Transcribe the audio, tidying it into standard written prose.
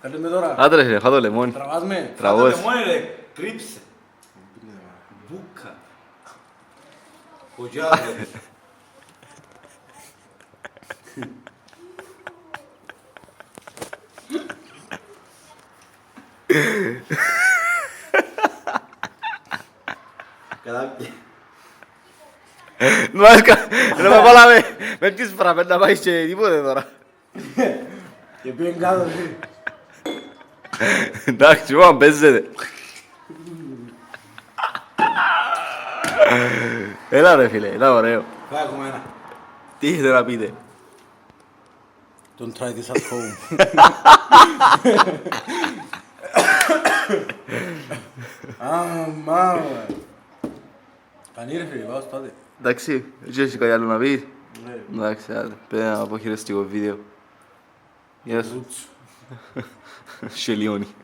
Θέλεις με τώρα. Άντε ρε φίλε, φάω το λεμόνι. Τραβάς με. Τραβώς. Φάτε μόνοι ρε, κρύψε. Μπούκα. Κογιάδες. Κατάπια. Μάσκα, ρε με πάλαμε με ποιες φραπές να πάει και τίποτε τώρα. Και πήγαινε κάτω εσύ. Εντάξει, μόνο παίζετε. Έλα ρε φίλε, ήταν ωραίο. Θα έχουμε ένα. Τι έχετε να πείτε. Don't try this at home. Μάμα. Κανεί ρε φίλε, πάω στο τότε. Εντάξει, έτσι έχει κάτι άλλο να πεις. Ναι. Εντάξει, άντε, πέρα να αποχαιρεστικό βίντεο. Γεια σου. Ρούτσου. Σε λιώνει.